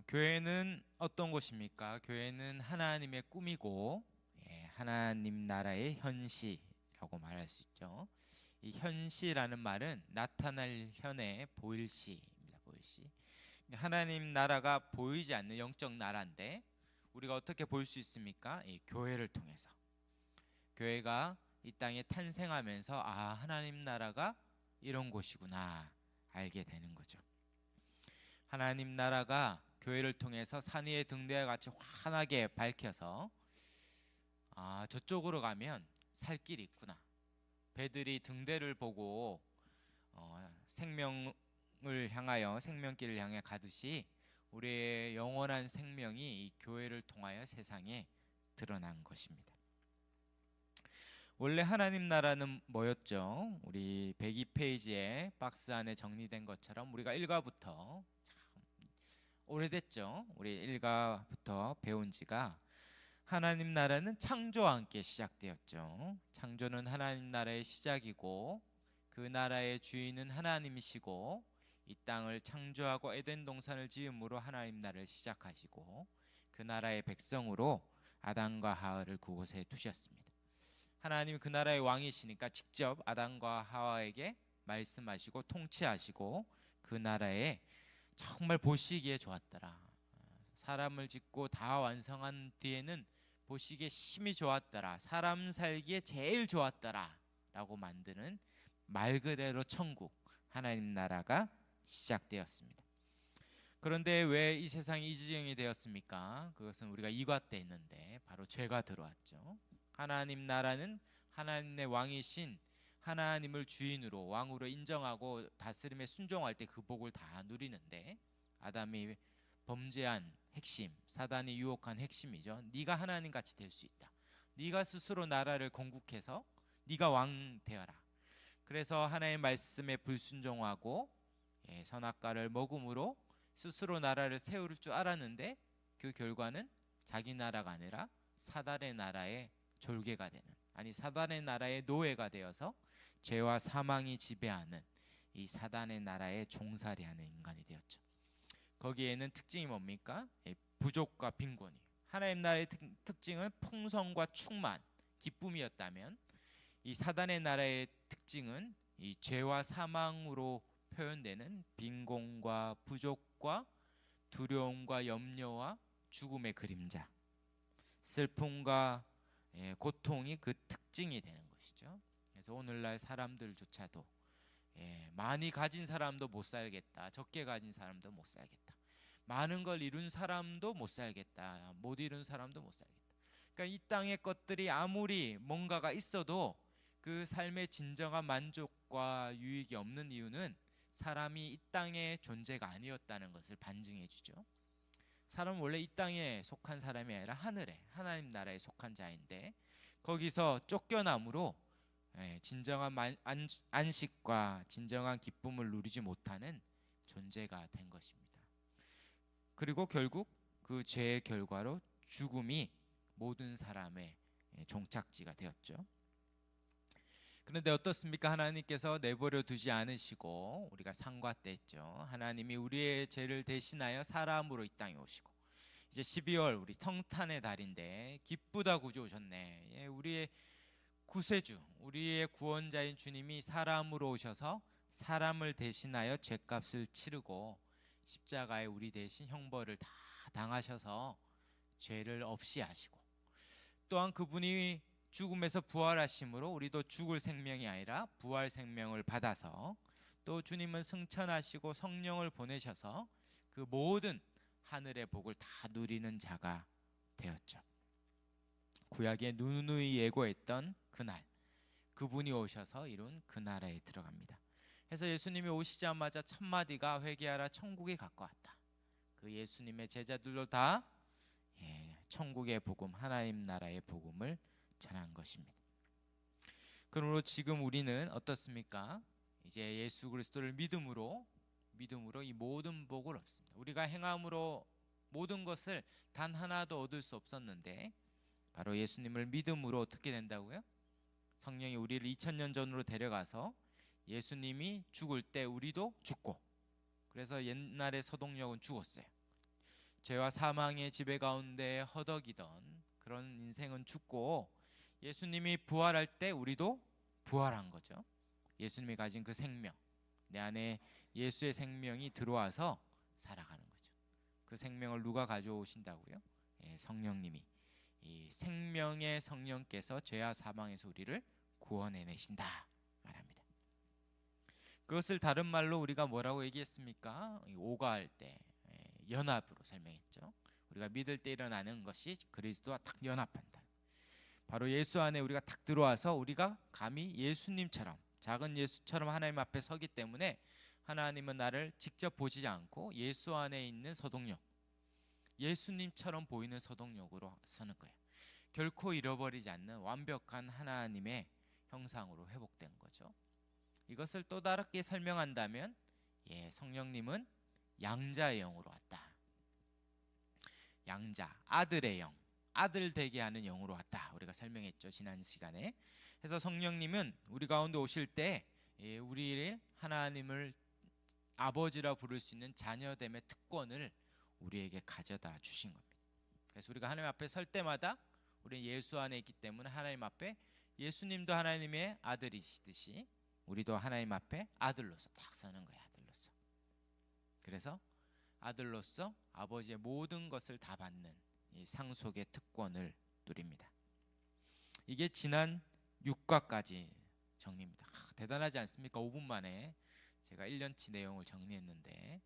교회는 어떤 곳입니까? 교회는 하나님의 꿈이고, 하나님 나라의 현시라고 말할 수 있죠. 이 현시라는 말은 나타날 현의 보일시입니다. 보일시. 하나님 나라가 보이지 않는 영적 나라인데 우리가 어떻게 볼 수 있습니까? 이 교회를 통해서. 교회가 이 땅에 탄생하면서 하나님 나라가 이런 곳이구나 알게 되는 거죠. 하나님 나라가 교회를 통해서 산 위의 등대와 같이 환하게 밝혀서 저쪽으로 가면 살 길이 있구나. 배들이 등대를 보고 생명을 향하여 생명길을 향해 가듯이 우리의 영원한 생명이 이 교회를 통하여 세상에 드러난 것입니다. 원래 하나님 나라는 뭐였죠? 우리 102페이지에 박스 안에 정리된 것처럼 우리가 1과부터 오래됐죠. 우리 1과부터 배운 지가 하나님 나라는 창조와 함께 시작되었죠. 창조는 하나님 나라의 시작이고 그 나라의 주인은 하나님이시고 이 땅을 창조하고 에덴 동산을 지음으로 하나님 나라를 시작하시고 그 나라의 백성으로 아담과 하와를 그곳에 두셨습니다. 하나님이 그 나라의 왕이시니까 직접 아담과 하와에게 말씀하시고 통치하시고 그 나라에 정말 보시기에 좋았더라. 사람을 짓고 다 완성한 뒤에는 보시기에 심히 좋았더라. 사람 살기에 제일 좋았더라 라고 만드는 말 그대로 천국, 하나님 나라가 시작되었습니다. 그런데 왜 이 세상이 이 지경이 되었습니까? 그것은 우리가 2과 때 했는데 바로 죄가 들어왔죠. 하나님 나라는 하나님의 왕이신 하나님을 주인으로 왕으로 인정하고 다스림에 순종할 때 그 복을 다 누리는데 아담이 범죄한 핵심, 사단이 유혹한 핵심이죠. 네가 하나님 같이 될 수 있다. 네가 스스로 나라를 건국해서 네가 왕 되어라. 그래서 하나님의 말씀에 불순종하고 선악과를 먹음으로 스스로 나라를 세울 줄 알았는데 그 결과는 자기 나라가 아니라 사단의 나라의 졸개가 되는, 아니 사단의 나라의 노예가 되어서 죄와 사망이 지배하는 이 사단의 나라에 종살이하는 인간이 되었죠. 거기에는 특징이 뭡니까? 부족과 빈곤이. 하나님 나라의 특징은 풍성과 충만, 기쁨이었다면 이 사단의 나라의 특징은 이 죄와 사망으로 표현되는 빈곤과 부족과 두려움과 염려와 죽음의 그림자, 슬픔과 고통이 그 특징이 되는 것이죠. 그래서 오늘날 사람들조차도 많이 가진 사람도 못 살겠다, 적게 가진 사람도 못 살겠다, 많은 걸 이룬 사람도 못 살겠다, 못 이룬 사람도 못 살겠다. 그러니까 이 땅의 것들이 아무리 뭔가가 있어도 그 삶의 진정한 만족과 유익이 없는 이유는 사람이 이 땅의 존재가 아니었다는 것을 반증해 주죠. 사람은 원래 이 땅에 속한 사람이 아니라 하늘에 하나님 나라에 속한 자인데 거기서 쫓겨남으로 진정한 안식과 진정한 기쁨을 누리지 못하는 존재가 된 것입니다. 그리고 결국 그 죄의 결과로 죽음이 모든 사람의 종착지가 되었죠. 그런데 어떻습니까? 하나님께서 내버려 두지 않으시고 우리가 상과 때 했죠. 하나님이 우리의 죄를 대신하여 사람으로 이 땅에 오시고 이제 12월 우리 성탄의 달인데 기쁘다 구주 오셨네. 우리의 구세주, 우리의 구원자인 주님이 사람으로 오셔서 사람을 대신하여 죄값을 치르고 십자가에 우리 대신 형벌을 다 당하셔서 죄를 없이 하시고 또한 그분이 죽음에서 부활하심으로 우리도 죽을 생명이 아니라 부활 생명을 받아서 또 주님은 승천하시고 성령을 보내셔서 그 모든 하늘의 복을 다 누리는 자가 되었죠. 구약에 누누이 예고했던 그날, 그분이 오셔서 이룬 그 나라에 들어갑니다. 그래서 예수님이 오시자마자 첫 마디가 회개하라 천국이 가까웠다. 그 예수님의 제자들도 다 천국의 복음, 하나님 나라의 복음을 전한 것입니다. 그러므로 지금 우리는 어떻습니까? 이제 예수 그리스도를 믿음으로 이 모든 복을 얻습니다. 우리가 행함으로 모든 것을 단 하나도 얻을 수 없었는데 바로 예수님을 믿음으로 어떻게 된다고요? 성령이 우리를 2000년 전으로 데려가서 예수님이 죽을 때 우리도 죽고, 그래서 옛날에 서동력은 죽었어요. 죄와 사망의 지배 가운데 허덕이던 그런 인생은 죽고 예수님이 부활할 때 우리도 부활한 거죠. 예수님이 가진 그 생명, 내 안에 예수의 생명이 들어와서 살아가는 거죠. 그 생명을 누가 가져오신다고요? 성령님이. 이 생명의 성령께서 죄와 사망에서 우리를 구원해내신다 말합니다. 그것을 다른 말로 우리가 뭐라고 얘기했습니까? 오가할 때 연합으로 설명했죠. 우리가 믿을 때 일어나는 것이 그리스도와 딱 연합한다. 바로 예수 안에 우리가 딱 들어와서 우리가 감히 예수님처럼, 작은 예수처럼 하나님 앞에 서기 때문에 하나님은 나를 직접 보지 않고 예수 안에 있는 서동력, 예수님처럼 보이는 서동력으로 서는 거예요. 결코 잃어버리지 않는 완벽한 하나님의 형상으로 회복된 거죠. 이것을 또 다르게 설명한다면 성령님은 양자의 영으로 왔다. 양자, 아들의 영, 아들 되게 하는 영으로 왔다. 우리가 설명했죠, 지난 시간에. 그래서 성령님은 우리 가운데 오실 때 우리를 하나님을 아버지라 부를 수 있는 자녀됨의 특권을 우리에게 가져다 주신 겁니다. 그래서 우리가 하나님 앞에 설 때마다 우리 예수 안에 있기 때문에 하나님 앞에 예수님도 하나님의 아들이시듯이 우리도 하나님 앞에 아들로서 딱 서는 거예요. 아들로서. 그래서 아들로서 아버지의 모든 것을 다 받는 이 상속의 특권을 누립니다. 이게 지난 6과까지 정리입니다. 대단하지 않습니까? 5분 만에 제가 1년치 내용을 정리했는데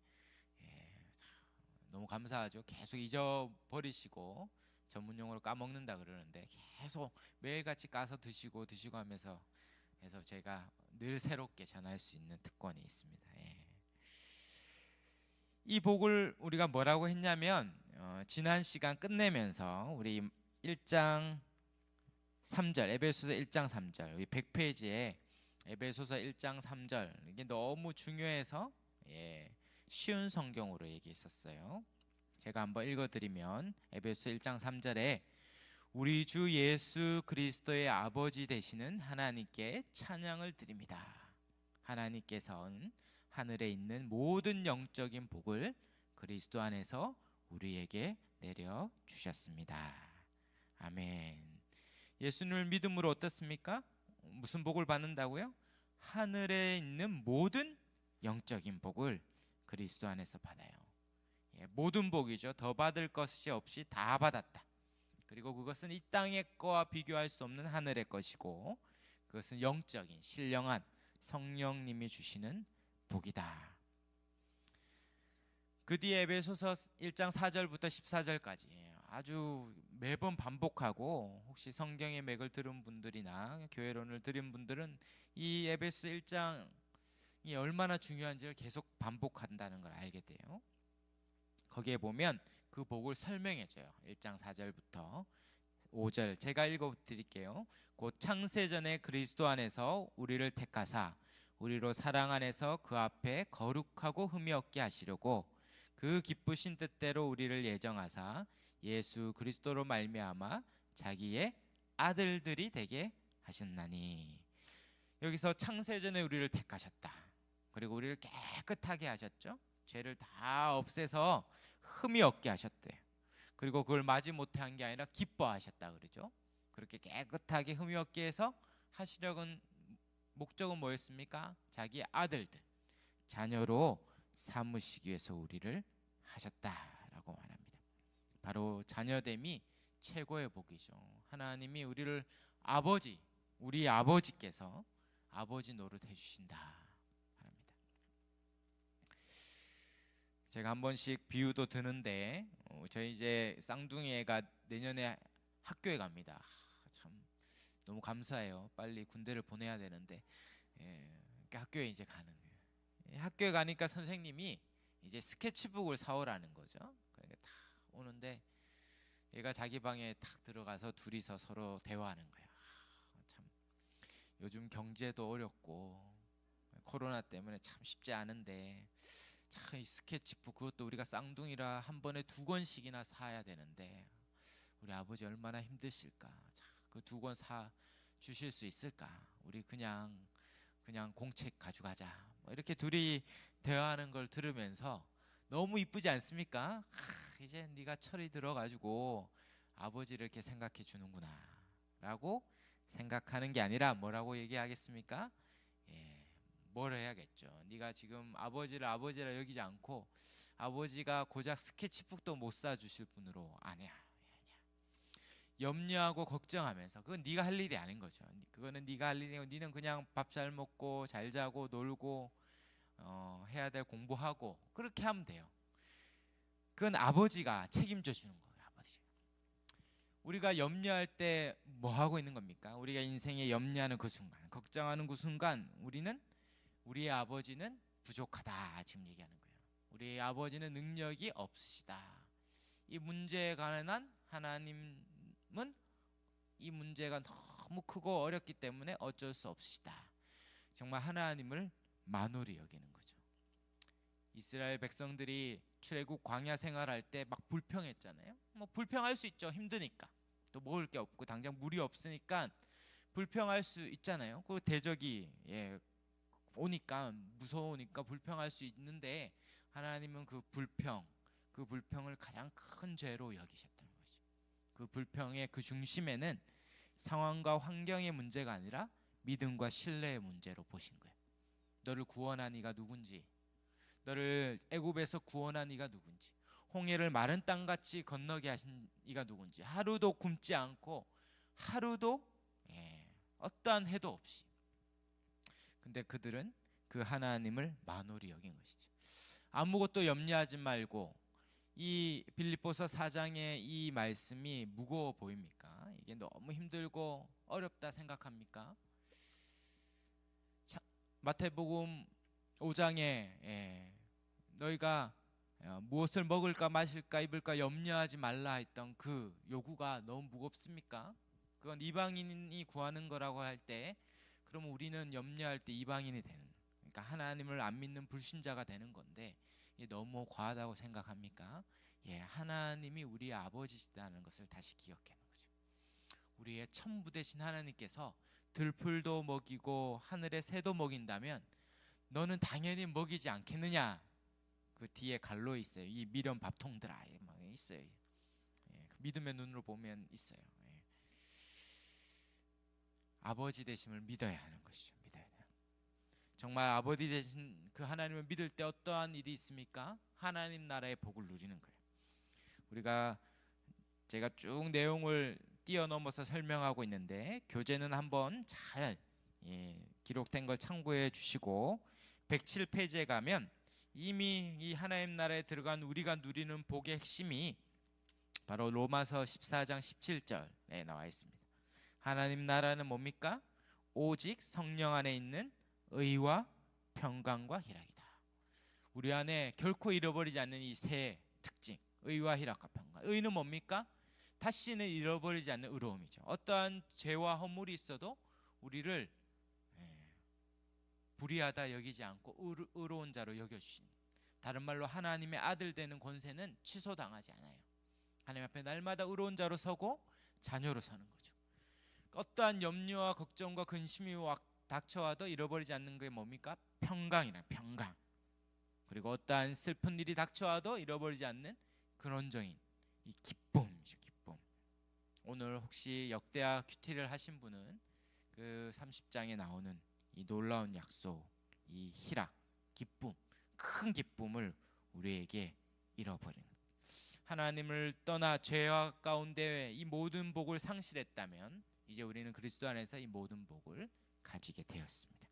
너무 감사하죠. 계속 잊어버리시고 전문용어로 까먹는다 그러는데 계속 매일같이 까서 드시고 하면서 해서 제가 늘 새롭게 전할 수 있는 특권이 있습니다. 이 복을 우리가 뭐라고 했냐면 지난 시간 끝내면서 우리 1장 3절 에베소서 1장 3절 여기 100페이지에 에베소서 1장 3절 이게 너무 중요해서 쉬운 성경으로 얘기했었어요. 제가 한번 읽어드리면 에베소서 1장 3절에 우리 주 예수 그리스도의 아버지 되시는 하나님께 찬양을 드립니다. 하나님께서는 하늘에 있는 모든 영적인 복을 그리스도 안에서 우리에게 내려 주셨습니다. 아멘. 예수님을 믿음으로 어떻습니까? 무슨 복을 받는다고요? 하늘에 있는 모든 영적인 복을 그리스도 안에서 받아요. 모든 복이죠. 더 받을 것이 없이 다 받았다. 그리고 그것은 이 땅의 거와 비교할 수 없는 하늘의 것이고 그것은 영적인 신령한 성령님이 주시는 복이다. 그 뒤에 에베소서 1장 4절부터 14절까지 아주 매번 반복하고 혹시 성경의 맥을 들은 분들이나 교회론을 들은 분들은 이 에베소 1장이 얼마나 중요한지를 계속 반복한다는 걸 알게 돼요. 거기에 보면 그 복을 설명해줘요. 1장 4절부터 5절 제가 읽어드릴게요. 곧 창세전에 그리스도 안에서 우리를 택하사 우리로 사랑 안에서 그 앞에 거룩하고 흠이 없게 하시려고 그 기쁘신 뜻대로 우리를 예정하사 예수 그리스도로 말미암아 자기의 아들들이 되게 하셨나니. 여기서 창세전에 우리를 택하셨다. 그리고 우리를 깨끗하게 하셨죠. 죄를 다 없애서 흠이 없게 하셨대요. 그리고 그걸 마지 못해 한 게 아니라 기뻐하셨다 그러죠. 그렇게 깨끗하게 흠이 없게 해서 하시려는 목적은 뭐였습니까? 자기 아들들, 자녀로 삼으시기 위해서 우리를 하셨다라고 말합니다. 바로 자녀됨이 최고의 복이죠. 하나님이 우리를 아버지, 우리 아버지께서 아버지 노릇 해주신다 말합니다. 제가 한 번씩 비유도 드는데 저희 이제 쌍둥이 애가 내년에 학교에 갑니다. 참 너무 감사해요. 빨리 군대를 보내야 되는데 학교에 이제 가는 거예요. 학교에 가니까 선생님이 이제 스케치북을 사오라는 거죠. 그러니까 다 오는데 얘가 자기 방에 탁 들어가서 둘이서 서로 대화하는 거야. 참 요즘 경제도 어렵고 코로나 때문에 참 쉽지 않은데 참 이 스케치북 그것도 우리가 쌍둥이라 한 번에 2권씩이나 사야 되는데 우리 아버지 얼마나 힘드실까. 그 2권 사 주실 수 있을까? 우리 그냥 공책 가져가자. 뭐 이렇게 둘이 대화하는 걸 들으면서 너무 이쁘지 않습니까? 이제 네가 철이 들어가지고 아버지를 이렇게 생각해 주는구나라고 생각하는 게 아니라 뭐라고 얘기하겠습니까? 예, 뭘 해야겠죠. 네가 지금 아버지를 아버지라 여기지 않고 아버지가 고작 스케치북도 못 사주실 분으로 아니야. 염려하고 걱정하면서 그건 네가 할 일이 아닌 거죠. 그거는 네가 할 일이고 네는 그냥 밥 잘 먹고 잘 자고 놀고 해야 될 공부하고 그렇게 하면 돼요. 그건 아버지가 책임져 주는 거예요. 아버지. 우리가 염려할 때 뭐 하고 있는 겁니까? 우리가 인생에 염려하는 그 순간, 걱정하는 그 순간 우리는 우리의 아버지는 부족하다 지금 얘기하는 거예요. 우리의 아버지는 능력이 없으시다. 이 문제에 관한 하나님은 이 문제가 너무 크고 어렵기 때문에 어쩔 수 없으시다. 정말 하나님을 만홀히 여기는 거죠. 이스라엘 백성들이 출애굽 광야 생활할 때 막 불평했잖아요. 뭐 불평할 수 있죠. 힘드니까. 또 먹을 게 없고 당장 물이 없으니까 불평할 수 있잖아요. 그 대적이 오니까 무서우니까 불평할 수 있는데 하나님은 그 불평을 가장 큰 죄로 여기셨다는 거죠. 그 불평의 그 중심에는 상황과 환경의 문제가 아니라 믿음과 신뢰의 문제로 보신 거예요. 너를 구원한 이가 누군지, 너를 애굽에서 구원한 이가 누군지, 홍해를 마른 땅같이 건너게 하신 이가 누군지, 하루도 굶지 않고 하루도 어떠한 해도 없이. 근데 그들은 그 하나님을 만홀히 여긴 것이죠. 아무것도 염려하지 말고. 이 빌립보서 4장의 이 말씀이 무거워 보입니까? 이게 너무 힘들고 어렵다 생각합니까? 마태복음 5장에 너희가 무엇을 먹을까 마실까 입을까 염려하지 말라 했던 그 요구가 너무 무겁습니까? 그건 이방인이 구하는 거라고 할 때 그러면 우리는 염려할 때 이방인이 되는, 그러니까 하나님을 안 믿는 불신자가 되는 건데 이게 너무 과하다고 생각합니까? 하나님이 우리의 아버지시다는 것을 다시 기억하는 거죠. 우리의 천부 되신 하나님께서 들풀도 먹이고 하늘의 새도 먹인다면 너는 당연히 먹이지 않겠느냐? 그 뒤에 갈로 있어요. 이 미련 밥통들 아예 막 있어요. 그 믿음의 눈으로 보면 있어요. 아버지 되심을 믿어야 하는 것이죠. 믿어야 돼요. 정말 아버지 되신 그 하나님을 믿을 때 어떠한 일이 있습니까? 하나님 나라의 복을 누리는 거예요. 우리가 제가 쭉 내용을 뛰어넘어서 설명하고 있는데 교재는 한번 잘 기록된 걸 참고해 주시고 107페이지에 가면 이미 이 하나님 나라에 들어간 우리가 누리는 복의 핵심이 바로 로마서 14장 17절에 나와 있습니다. 하나님 나라는 뭡니까? 오직 성령 안에 있는 의와 평강과 희락이다. 우리 안에 결코 잃어버리지 않는 이 세 특징, 의와 희락과 평강. 의는 뭡니까? 다시는 잃어버리지 않는 의로움이죠. 어떠한 죄와 허물이 있어도 우리를 불의하다 여기지 않고 의로운 자로 여겨주신, 다른 말로 하나님의 아들 되는 권세는 취소당하지 않아요. 하나님 앞에 날마다 의로운 자로 서고 자녀로 서는 거죠. 어떠한 염려와 걱정과 근심이 닥쳐와도 잃어버리지 않는 게 뭡니까? 평강이란 평강. 그리고 어떠한 슬픈 일이 닥쳐와도 잃어버리지 않는 근원적인 이 기쁨이죠. 기쁨. 오늘 혹시 역대하 큐티를 하신 분은 그 30장에 나오는 이 놀라운 약속, 이 희락, 기쁨, 큰 기쁨을 우리에게 잃어버린, 하나님을 떠나 죄와 가운데 이 모든 복을 상실했다면 이제 우리는 그리스도 안에서 이 모든 복을 가지게 되었습니다.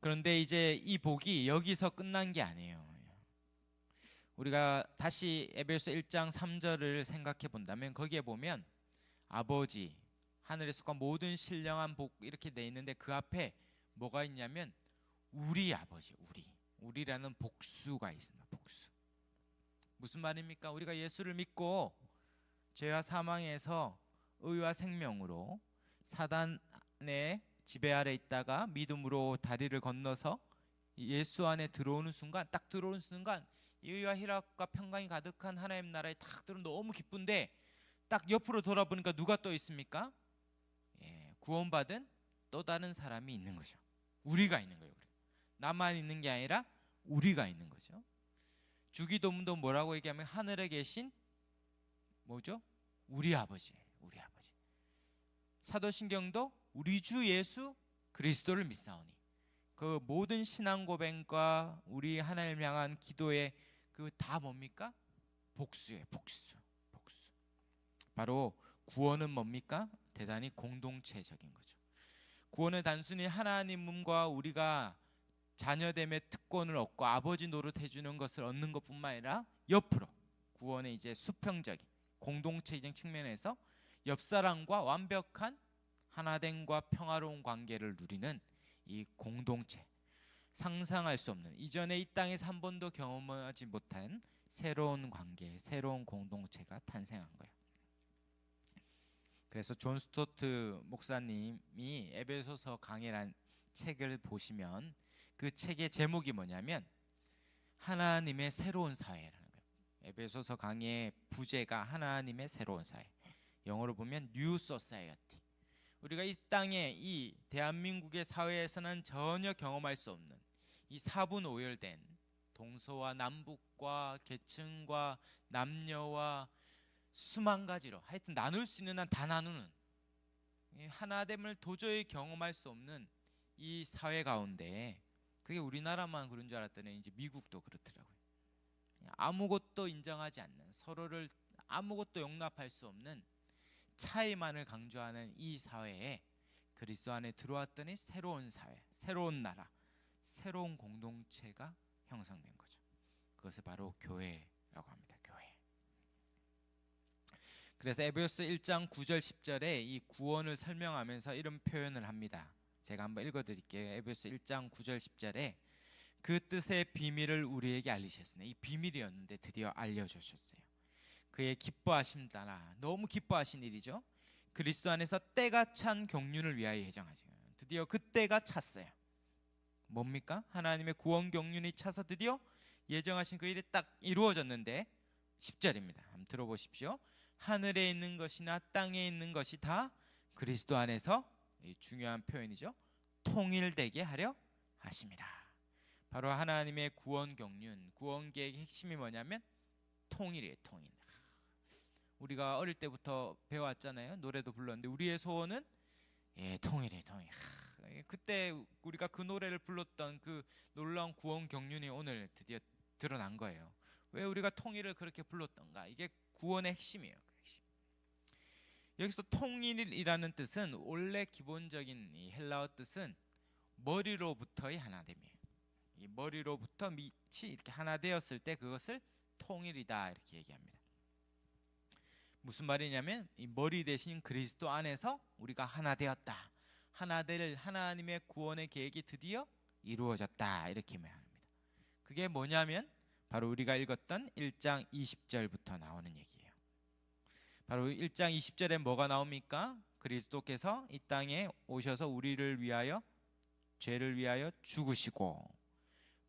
그런데 이제 이 복이 여기서 끝난 게 아니에요. 우리가 다시 에베소 1장 3절을 생각해 본다면 거기에 보면 아버지, 하늘에 속한 모든 신령한 복 이렇게 돼 있는데 그 앞에 뭐가 있냐면 우리 아버지, 우리라는 복수가 있습니다. 복수. 무슨 말입니까? 우리가 예수를 믿고 죄와 사망에서 의와 생명으로 사단의 지배 아래 있다가 믿음으로 다리를 건너서 예수 안에 들어오는 순간, 딱 들어오는 순간 의와 희락과 평강이 가득한 하나님 나라에 딱 들어오면 너무 기쁜데 딱 옆으로 돌아보니까 누가 또 있습니까? 구원받은 또 다른 사람이 있는 거죠. 우리가 있는 거예요. 나만 있는 게 아니라 우리가 있는 거죠. 주기도문도 뭐라고 얘기하면 하늘에 계신 뭐죠? 우리 아버지, 우리 아버지. 사도신경도 우리 주 예수 그리스도를 믿사오니. 그 모든 신앙 고백과 우리 하나님을 향한 기도의 그 다 뭡니까? 복수예요. 복수. 복수. 바로 구원은 뭡니까? 대단히 공동체적인 거죠. 구원은 단순히 하나님과 우리가 자녀됨의 특권을 얻고 아버지 노릇해 주는 것을 얻는 것뿐만 아니라 옆으로 구원의 이제 수평적인 공동체적인 측면에서 옆 사람과 완벽한 하나됨과 평화로운 관계를 누리는 이 공동체, 상상할 수 없는 이전에 이 땅에서 한 번도 경험하지 못한 새로운 관계, 새로운 공동체가 탄생한 거예요. 그래서 존 스토트 목사님이 에베소서 강해란 책을 보시면 그 책의 제목이 뭐냐면 하나님의 새로운 사회라는 거예요. 에베소서 강해의 부제가 하나님의 새로운 사회. 영어로 보면 New Society. 우리가 이 땅에 이 대한민국의 사회에서는 전혀 경험할 수 없는 이 사분오열된 동서와 남북과 계층과 남녀와 수만 가지로 하여튼 나눌 수 있는 한 다 나누는 하나됨을 도저히 경험할 수 없는 이 사회 가운데 그게 우리나라만 그런 줄 알았더니 이제 미국도 그렇더라고요. 아무것도 인정하지 않는 서로를 아무것도 용납할 수 없는 차이만을 강조하는 이 사회에 그리스도 안에 들어왔더니 새로운 사회, 새로운 나라, 새로운 공동체가 형성된 거죠. 그것을 바로 교회라고 합니다. 교회. 그래서 에베소서 1장 9절 10절에 이 구원을 설명하면서 이런 표현을 합니다. 제가 한번 읽어드릴게요. 에베소서 1장 9절 10절에 그 뜻의 비밀을 우리에게 알리셨으니 이 비밀이었는데 드디어 알려주셨어요. 그의 기뻐하심 따라 너무 기뻐하신 일이죠. 그리스도 안에서 때가 찬 경륜을 위하여 예정하시고 드디어 그 때가 찼어요. 뭡니까? 하나님의 구원 경륜이 차서 드디어 예정하신 그 일이 딱 이루어졌는데 10절입니다. 한번 들어보십시오. 하늘에 있는 것이나 땅에 있는 것이 다 그리스도 안에서 이 중요한 표현이죠. 통일되게 하려 하심이라. 바로 하나님의 구원 경륜, 구원 계획의 핵심이 뭐냐면 통일이에요. 통일. 우리가 어릴 때부터 배워왔잖아요. 노래도 불렀는데 우리의 소원은 통일이에요. 통일. 그때 우리가 그 노래를 불렀던 그 놀라운 구원 경륜이 오늘 드디어 드러난 거예요. 왜 우리가 통일을 그렇게 불렀던가? 이게 구원의 핵심이에요. 핵심. 여기서 통일이라는 뜻은 원래 기본적인 이 헬라어 뜻은 머리로부터의 하나됨이에요. 이 머리로부터 밑이 이렇게 하나 되었을 때 그것을 통일이다 이렇게 얘기합니다. 무슨 말이냐면 이 머리 대신 그리스도 안에서 우리가 하나 되었다. 하나 될 하나님의 구원의 계획이 드디어 이루어졌다 이렇게 말합니다. 그게 뭐냐면 바로 우리가 읽었던 1장 20절부터 나오는 얘기예요. 바로 1장 20절에 뭐가 나옵니까? 그리스도께서 이 땅에 오셔서 우리를 위하여 죄를 위하여 죽으시고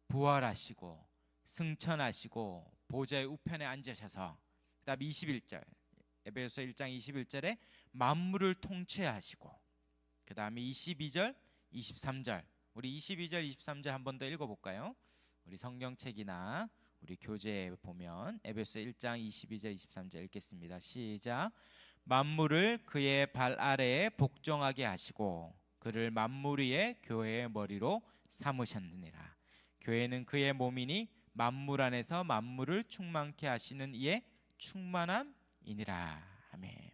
부활하시고 승천하시고 보좌의 우편에 앉으셔서 그다음 21절 에베소서 1장 21절에 만물을 통치하시고 그 다음에 22절 23절 우리 22절 23절 한 번 더 읽어볼까요? 우리 성경책이나 우리 교재에 보면 에베소서 1장 22절 23절 읽겠습니다. 시작. 만물을 그의 발 아래에 복종하게 하시고 그를 만물 위에 교회의 머리로 삼으셨느니라. 교회는 그의 몸이니 만물 안에서 만물을 충만케 하시는 이의 충만함이니라. 아멘.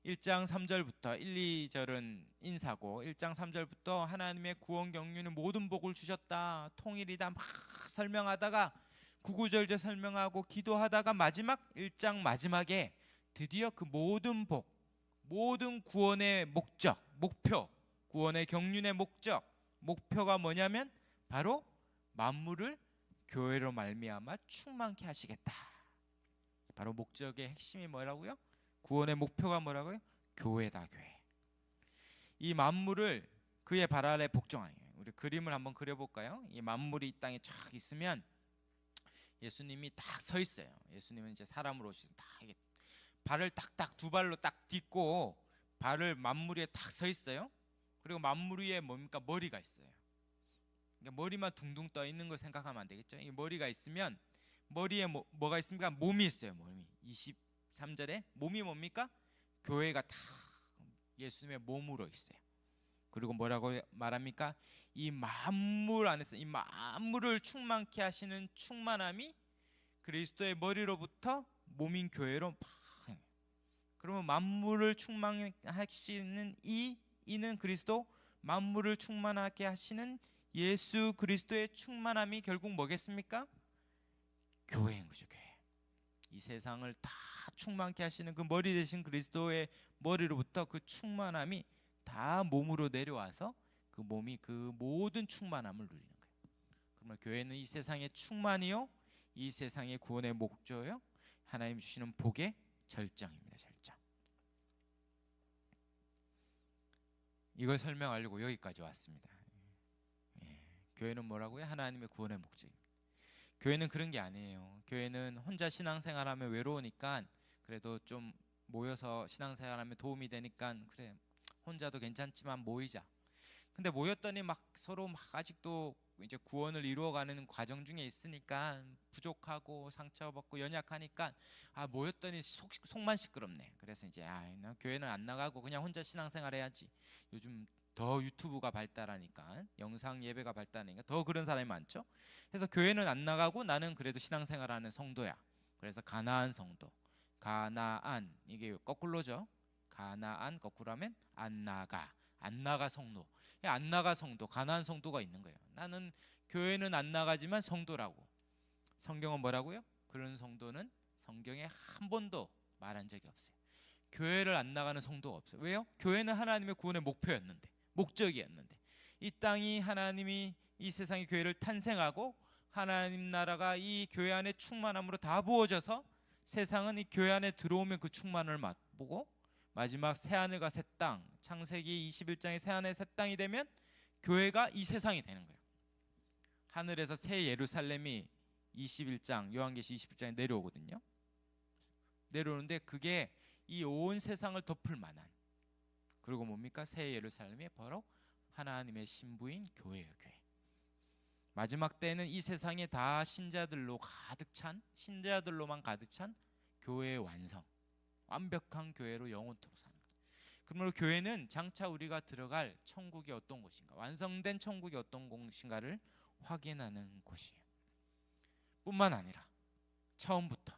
1장 3절부터 1, 2절은 인사고 1장 3절부터 하나님의 구원 경륜의 모든 복을 주셨다. 통일이다 막 설명하다가 구구절절 설명하고 기도하다가 마지막 1장 마지막에 드디어 그 모든 복, 모든 구원의 목적, 목표, 구원의 경륜의 목적, 목표가 뭐냐면 바로 만물을 교회로 말미암아 충만케 하시겠다. 바로 목적의 핵심이 뭐라고요? 구원의 목표가 뭐라고요? 교회다. 교회. 이 만물을 그의 발 아래 복종하는 거예요. 우리 그림을 한번 그려볼까요? 이 만물이 이 땅에 쫙 있으면 예수님이 딱 서 있어요. 예수님은 이제 사람으로 오셔서 딱 발을 딱딱 두 발로 딱 딛고 발을 만물 위에 딱 서 있어요. 그리고 만물 위에 뭡니까? 머리가 있어요. 그러니까 머리만 둥둥 떠 있는 거 생각하면 안 되겠죠? 이 머리가 있으면 머리에 뭐가 있습니까? 몸이 있어요. 몸이. 23절에 몸이 뭡니까? 교회가 다 예수님의 몸으로 있어요. 그리고 뭐라고 말합니까? 이 만물 안에서 이 만물을 충만케 하시는 충만함이 그리스도의 머리로부터 몸인 교회로 막 해요. 그러면 만물을 충만하시는 이는 그리스도, 만물을 충만하게 하시는 예수 그리스도의 충만함이 결국 뭐겠습니까? 교회인 거죠. 교회. 이 세상을 다 충만케 하시는 그 머리 대신 그리스도의 머리로부터 그 충만함이 다 몸으로 내려와서 그 몸이 그 모든 충만함을 누리는 거예요. 그러면 교회는 이 세상의 충만이요, 이 세상의 구원의 목조요, 하나님 주시는 복의 절정입니다. 절정. 이걸 설명하려고 여기까지 왔습니다. 교회는 뭐라고요? 하나님의 구원의 목적입니다. 교회는 그런 게 아니에요. 교회는 혼자 신앙생활하면 외로우니까 그래도 좀 모여서 신앙생활하면 도움이 되니까 그래 혼자도 괜찮지만 모이자. 근데 모였더니 막 서로 막 아직도 이제 구원을 이루어가는 과정 중에 있으니까 부족하고 상처받고 연약하니까 모였더니 속만 시끄럽네. 그래서 이제 나 교회는 안 나가고 그냥 혼자 신앙생활 해야지. 요즘 더 유튜브가 발달하니까 영상 예배가 발달하니까 더 그런 사람이 많죠. 그래서 교회는 안 나가고 나는 그래도 신앙생활하는 성도야. 그래서 가나안 성도. 가나안 이게 거꾸로죠. 가나안 거꾸로 하면 안 나가 성도. 안 나가 성도, 가나안 성도가 있는 거예요. 나는 교회는 안 나가지만 성도라고. 성경은 뭐라고요? 그런 성도는 성경에 한 번도 말한 적이 없어요. 교회를 안 나가는 성도가 없어요. 왜요? 교회는 하나님의 구원의 목표였는데, 목적이었는데, 이 땅이 하나님이 이 세상의 교회를 탄생하고 하나님 나라가 이 교회 안에 충만함으로 다 부어져서 세상은 이 교회 안에 들어오면 그 충만을 맛보고 마지막 새하늘과 새 땅, 창세기 21장의 새하늘 새 땅이 되면 교회가 이 세상이 되는 거예요. 하늘에서 새 예루살렘이 21장 요한계시 21장에 내려오거든요. 내려오는데 그게 이 온 세상을 덮을 만한, 그리고 뭡니까? 새 예루살렘이 바로 하나님의 신부인 교회예요. 교회. 마지막 때는 이 세상에 다 신자들로 가득 찬, 신자들로만 가득 찬 교회의 완성, 완벽한 교회로 영원토록 사는 거죠. 그러므로 교회는 장차 우리가 들어갈 천국이 어떤 곳인가, 완성된 천국이 어떤 곳인가를 확인하는 곳이에요. 뿐만 아니라 처음부터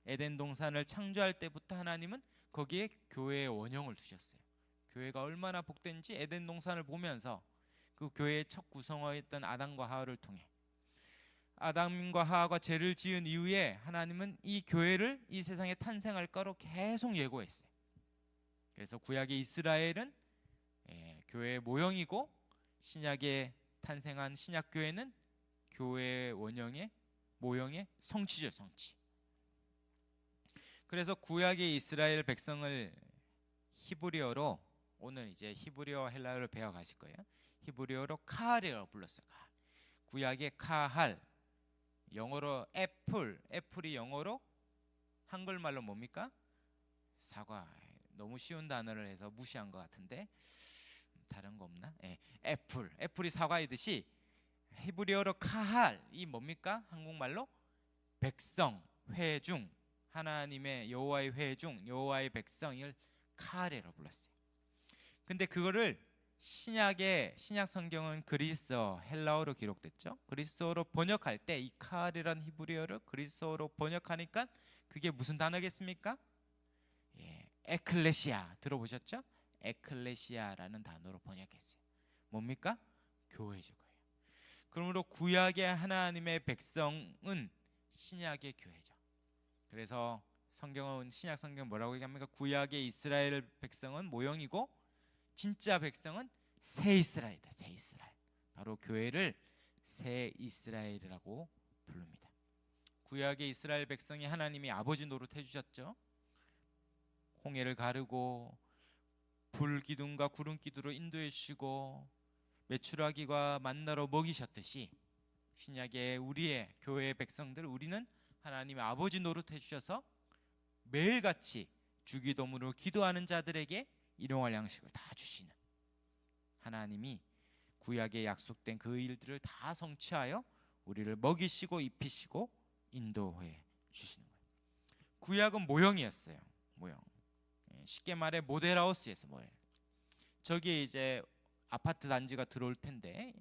에덴 동산을 창조할 때부터 하나님은 거기에 교회의 원형을 두셨어요. 교회가 얼마나 복된지 에덴 동산을 보면서 그 교회의 첫 구성원이었던 아담과 하와를 통해, 아담과 하와가 죄를 지은 이후에 하나님은 이 교회를 이 세상에 탄생할 거로 계속 예고했어요. 그래서 구약의 이스라엘은 교회의 모형이고, 신약에 탄생한 신약 교회는 교회의 원형의 모형의 성취죠. 성취. 그래서 구약의 이스라엘 백성을 히브리어로, 오늘 이제 히브리어 헬라어를 배워 가실 거예요. 히브리어로 카할이라고 불렀어요. 구약의 카할, 영어로 애플, 애플이 영어로 한글말로 뭡니까? 사과. 너무 쉬운 단어를 해서 무시한 것 같은데 다른 거 없나? 애플, 애플이 사과이듯이 히브리어로 카할이 뭡니까? 한국말로 백성, 회중, 하나님의 여호와의 회중, 여호와의 백성을 카할이라고 불렀어요. 근데 그거를 신약 성경은 그리스어, 헬라어로 기록됐죠. 그리스어로 번역할 때 이 카할이라는 히브리어를 그리스어로 번역하니까 그게 무슨 단어겠습니까? 에클레시아 들어보셨죠? 에클레시아라는 단어로 번역했어요. 뭡니까? 교회죠. 교회. 그러므로 구약의 하나님의 백성은 신약의 교회죠. 그래서 성경은, 신약 성경 뭐라고 얘기합니까? 구약의 이스라엘 백성은 모형이고 진짜 백성은 새 이스라엘이다. 새 이스라엘. 바로 교회를 새 이스라엘이라고 부릅니다. 구약의 이스라엘 백성이 하나님이 아버지 노릇해 주셨죠. 홍해를 가르고 불 기둥과 구름 기둥으로 인도해 주시고 메추라기와 만나로 먹이셨듯이, 신약의 우리의 교회의 백성들, 우리는 하나님의 아버지 노릇해 주셔서 매일같이 주기도문으로 기도하는 자들에게 일용할 양식을 다 주시는 하나님이 구약에 약속된 그 일들을 다 성취하여 우리를 먹이시고 입히시고 인도해 주시는 거예요. 구약은 모형이었어요. 모형. 쉽게 말해 모델하우스에서 뭐예요? 저기 이제 아파트 단지가 들어올 텐데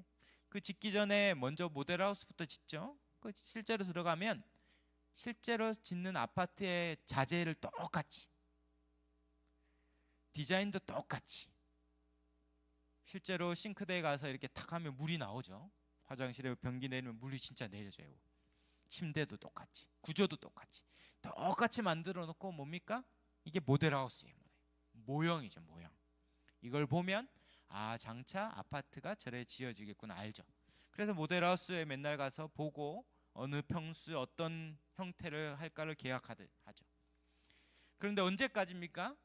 그 짓기 전에 먼저 모델하우스부터 짓죠. 그 실제로 들어가면 실제로 짓는 아파트의 자재를 똑같이, 디자인도 똑같이, 실제로 싱크대에 가서 이렇게 탁 하면 물이 나오죠. 화장실에 변기 내리면 물이 진짜 내려져요. 침대도 똑같이, 구조도 똑같이 만들어 놓고 뭡니까? 이게 모델하우스예요. 모형이죠, 모형. 이걸 보면 아, 장차 아파트가 저래 지어지겠구나 알죠. 그래서 모델하우스에 맨날 가서 보고 어느 평수에 어떤 형태를 할까를 계약하죠. 그런데 언제까지입니까?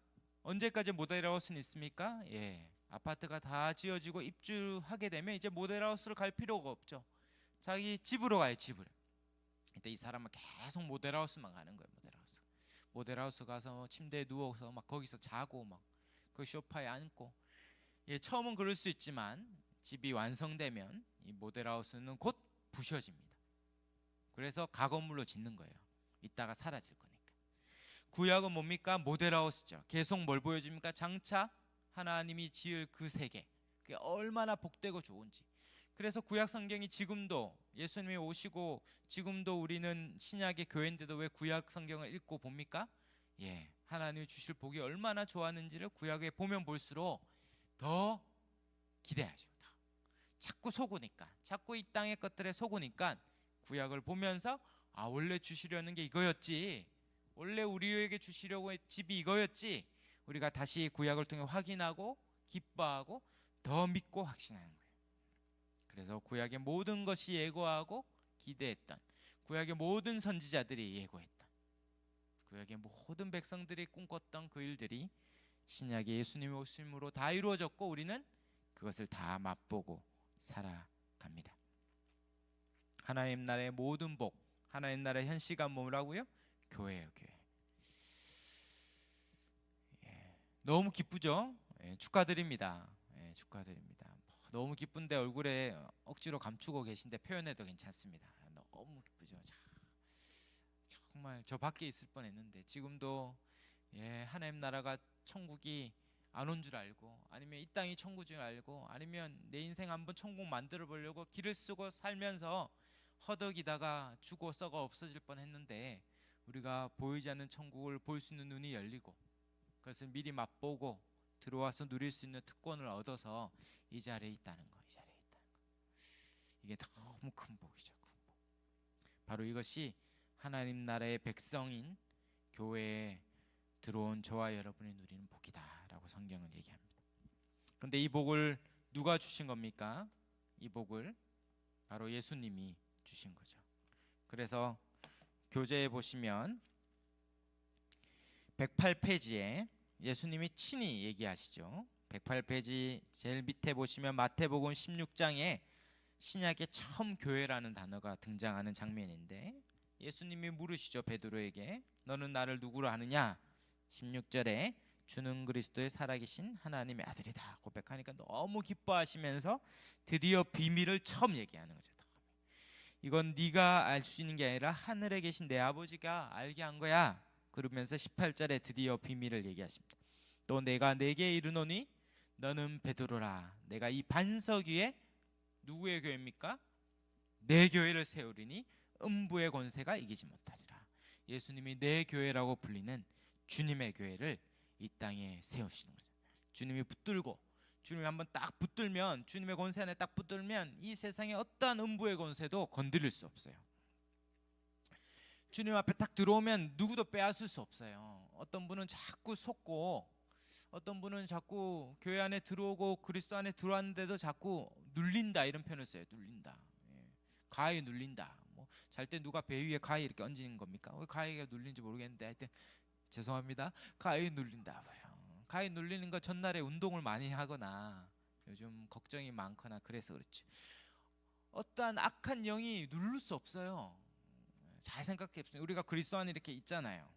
언제까지 모델하우스는 있습니까? 예, 아파트가 다 지어지고 입주하게 되면 이제 모델하우스를 갈 필요가 없죠. 자기 집으로 가요, 집을. 이때 이 사람은 계속 모델하우스만 가는 거예요. 모델하우스 가서 침대에 누워서 막 거기서 자고 막 그 소파에 앉고. 예, 처음은 그럴 수 있지만 집이 완성되면 이 모델하우스는 곧 부셔집니다. 그래서 가건물로 짓는 거예요. 이따가 사라질 거니까. 구약은 뭡니까? 모델하우스죠. 계속 뭘 보여줍니까? 장차 하나님이 지을 그 세계, 그게 얼마나 복되고 좋은지. 그래서 구약 성경이 지금도 예수님이 오시고 지금도 우리는 신약의 교회인데도 왜 구약 성경을 읽고 봅니까? 예, 하나님이 주실 복이 얼마나 좋았는지를 구약에 보면 볼수록 더 기대하죠. 자꾸 속으니까, 자꾸 이 땅의 것들에 속으니까 구약을 보면서 아, 원래 주시려는 게 이거였지, 원래 우리에게 주시려고 집이 이거였지, 우리가 다시 구약을 통해 확인하고 기뻐하고 더 믿고 확신하는 거예요. 그래서 구약의 모든 것이 예고하고 기대했던, 구약의 모든 선지자들이 예고했던, 구약의 모든 백성들이 꿈꿨던 그 일들이 신약의 예수님의 오심으로 다 이루어졌고 우리는 그것을 다 맛보고 살아갑니다. 하나님 나라의 모든 복, 하나님 나라의 현 시간 뭐라고요? 교회예요, 교회. 예, 너무 기쁘죠? 예, 축하드립니다. 예, 축하드립니다. 너무 기쁜데 얼굴에 억지로 감추고 계신데 표현해도 괜찮습니다. 너무 기쁘죠. 정말 저 밖에 있을 뻔했는데 지금도 예, 하나님 나라가 천국이 안 온 줄 알고, 아니면 이 땅이 천국인 줄 알고, 아니면 내 인생 한번 천국 만들어 보려고 길을 쓰고 살면서 허덕이다가 죽어 썩어 없어질 뻔했는데 우리가 보이지 않는 천국을 볼 수 있는 눈이 열리고 그것을 미리 맛보고 들어와서 누릴 수 있는 특권을 얻어서 이 자리에 있다는 거, 이 자리에 있다는 거. 이게 너무 큰 복이죠, 큰 복. 바로 이것이 하나님 나라의 백성인 교회에 들어온 저와 여러분이 누리는 복이다라고 성경은 얘기합니다. 그런데 이 복을 누가 주신 겁니까? 이 복을 바로 예수님이 주신 거죠. 그래서 교재에 보시면 108페이지에 예수님이 친히 얘기하시죠. 108페이지 제일 밑에 보시면 마태복음 16장에 신약의 처음 교회라는 단어가 등장하는 장면인데 예수님이 물으시죠, 베드로에게 너는 나를 누구로 아느냐? 16절에 주는 그리스도의 살아계신 하나님의 아들이다 고백하니까 너무 기뻐하시면서 드디어 비밀을 처음 얘기하는 거죠. 이건 네가 알 수 있는 게 아니라 하늘에 계신 내 아버지가 알게 한 거야. 그러면서 18절에 드디어 비밀을 얘기하십니다. 또 내가 네게 이르노니 너는 베드로라. 내가 이 반석 위에 누구의 교회입니까? 내 교회를 세우리니 음부의 권세가 이기지 못하리라. 예수님이 내 교회라고 불리는 주님의 교회를 이 땅에 세우시는 거죠. 주님이 붙들고, 주님이 한번 딱 붙들면, 주님의 권세 안에 딱 붙들면 이 세상의 어떠한 음부의 권세도 건드릴 수 없어요. 주님 앞에 딱 들어오면 누구도 빼앗을 수 없어요. 어떤 분은 자꾸 속고, 어떤 분은 자꾸 교회 안에 들어오고 그리스도 안에 들어왔는데도 자꾸 눌린다 이런 표현을 써요. 눌린다. 예. 가히 눌린다. 뭐 잘 때 누가 배 위에 가히 이렇게 얹는 겁니까? 왜 가히가 눌린지 모르겠는데 하여튼 죄송합니다. 가히 눌린다. 가히 눌리는 거 전날에 운동을 많이 하거나 요즘 걱정이 많거나 그래서 그렇지. 어떠한 악한 영이 누를 수 없어요. 잘 생각해 보세요. 우리가 그리스도 안에 이렇게 있잖아요.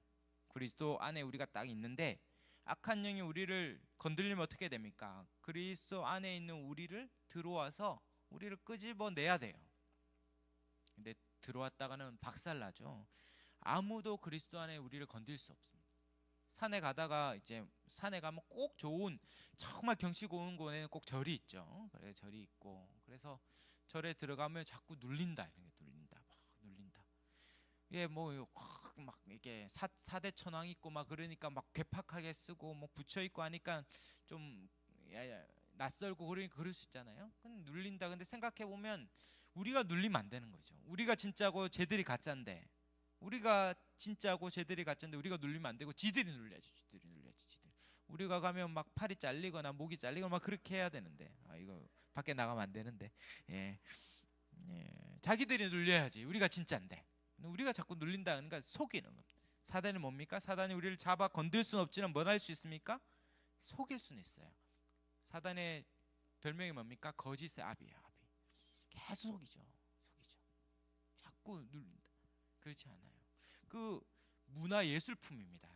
그리스도 안에 우리가 딱 있는데 악한 영이 우리를 건들리면 어떻게 됩니까? 그리스도 안에 있는 우리를 들어와서 우리를 끄집어내야 돼요. 근데 들어왔다가는 박살나죠. 아무도 그리스도 안에 우리를 건들 수 없습니다. 산에 가다가 이제 산에 가면 꼭 좋은 정말 경치 좋은 곳에는 꼭 절이 있죠. 그래 절이 있고 그래서 절에 들어가면 자꾸 눌린다 이런 게 눌린다 막 눌린다. 예, 뭐막 이게 사대 천왕 있고 막 그러니까 막 괴팍하게 쓰고 뭐 붙여 있고 하니까 좀 낯설고 그러니까 그럴 수 있잖아요. 근데 눌린다. 근데 생각해 보면 우리가 눌리면 안 되는 거죠. 우리가 진짜고 쟤들이 가짜인데 우리가 진짜고 쟤들이 가짜인데 우리가 눌리면 안 되고 지들이 눌려야지. 지들이 눌려야지. 지들. 우리가 가면 막 팔이 잘리거나 목이 잘리거나 막 그렇게 해야 되는데 이거 밖에 나가면 안 되는데 예. 자기들이 눌려야지. 우리가 진짜인데 우리가 자꾸 눌린다. 그러니까 속이는 겁니다. 사단이 뭡니까? 사단이 우리를 잡아 건들 수는 없지만 뭘 할 수 있습니까? 속일 수는 있어요. 사단의 별명이 뭡니까? 거짓의 아비예요. 아비. 계속 속이죠. 자꾸 눌린다. 그렇지 않아요. 그 문화 예술품입니다.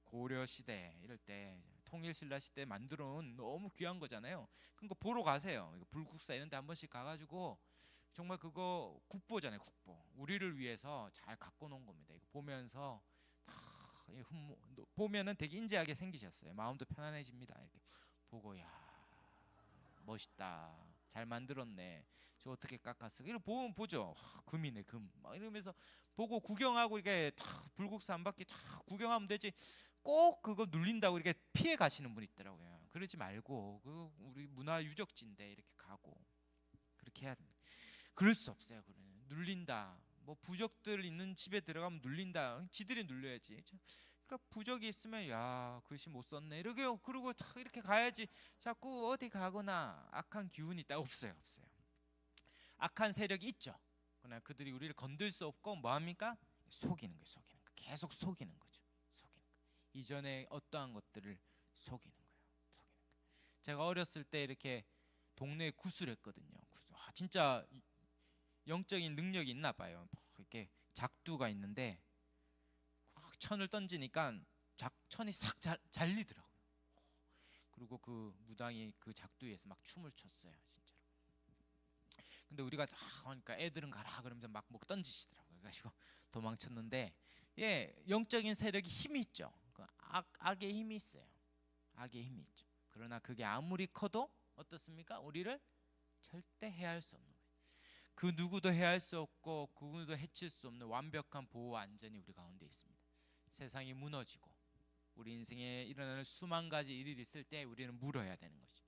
고려 시대 이럴 때 통일신라 시대 만들어 놓은 너무 귀한 거잖아요. 그거 보러 가세요. 이거 불국사 이런 데 한 번씩 가가지고 정말 그거 국보잖아요. 국보. 우리를 위해서 잘 갖고 놓은 겁니다. 이거 보면서 다 보면은 되게 인지하게 생기셨어요. 마음도 편안해집니다. 이렇게 보고 야 멋있다. 잘 만들었네. 저 어떻게 깎았어? 이걸 보면 보죠. 금이네 금. 막 이러면서 보고 구경하고 이게 다 불국사 한 바퀴 다 구경하면 되지. 꼭 그거 눌린다고 이렇게 피해 가시는 분 있더라고요. 그러지 말고 그 우리 문화 유적지인데 이렇게 가고 그렇게 해야 됩니다. 그럴 수 없어요. 그러면 눌린다. 뭐 부적들 있는 집에 들어가면 눌린다. 지들이 눌려야지. 그러니까 부적이 있으면 야 글씨 못 썼네 이렇게 그러고 다 이렇게 가야지. 자꾸 어디 가거나 악한 기운이 있다 없어요. 악한 세력이 있죠. 그러나 그들이 우리를 건들 수 없고 뭐합니까? 속이는 거예요. 속이는 거. 계속 속이는 거죠. 속이는 거. 이전에 어떠한 것들을 속이는 거예요. 제가 어렸을 때 이렇게 동네에 구슬했거든요. 진짜 영적인 능력이 있나 봐요. 이렇게 작두가 있는데 천을 던지니까 천이 싹 잘리더라고요. 그리고 그 무당이 그 작두에서 막 춤을 췄어요. 진짜로. 근데 우리가 하니까 애들은 가라 그러면서 막 던지시더라고요. 그래가지고 도망쳤는데 영적인 세력이 힘이 있죠. 그 악의 힘이 있어요. 악의 힘이 있죠. 그러나 그게 아무리 커도 어떻습니까? 우리를 절대 해할 수 없는 거예요. 그 누구도 해할 수 없고 그 누구도 해칠 수 없는 완벽한 보호 안전이 우리 가운데 있습니다. 세상이 무너지고 우리 인생에 일어나는 수만 가지 일이 있을 때 우리는 물어야 되는 것이죠.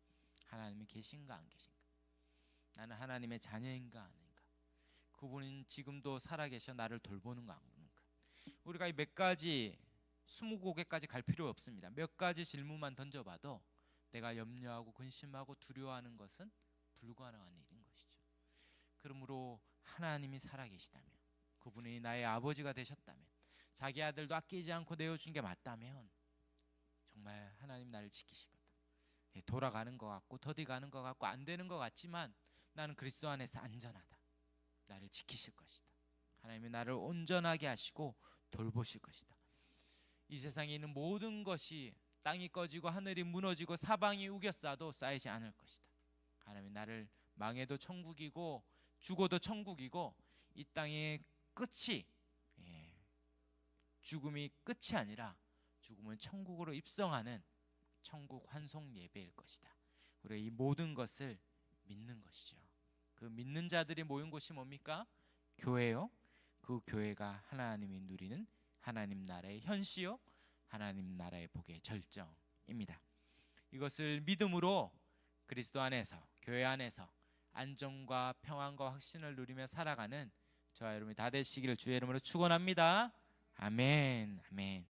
하나님이 계신가 안 계신가? 나는 하나님의 자녀인가 아닌가? 그분은 지금도 살아계셔 나를 돌보는가 안 보는가? 우리가 이 몇 가지 20곡에까지 갈 필요 없습니다. 몇 가지 질문만 던져봐도 내가 염려하고 근심하고 두려워하는 것은 불가능한 일인 것이죠. 그러므로 하나님이 살아계시다면 그분이 나의 아버지가 되셨다면 자기 아들도 아끼지 않고 내어준 게 맞다면 정말 하나님 나를 지키실 거다. 돌아가는 것 같고 더디가는 것 같고 안 되는 것 같지만 나는 그리스도 안에서 안전하다. 나를 지키실 것이다. 하나님이 나를 온전하게 하시고 돌보실 것이다. 이 세상에 있는 모든 것이 땅이 꺼지고 하늘이 무너지고 사방이 우겨싸도 쌓이지 않을 것이다. 하나님이 나를 망해도 천국이고 죽어도 천국이고 이 땅의 끝이 죽음이 끝이 아니라 죽음은 천국으로 입성하는 천국 환송 예배일 것이다. 우리가 이 모든 것을 믿는 것이죠. 그 믿는 자들이 모인 곳이 뭡니까? 교회요. 그 교회가 하나님이 누리는 하나님 나라의 현시요 하나님 나라의 복의 절정입니다. 이것을 믿음으로 그리스도 안에서 교회 안에서 안정과 평안과 확신을 누리며 살아가는 저와 여러분이 다 되시기를 주의 이름으로 축원합니다. 아멘. 아멘.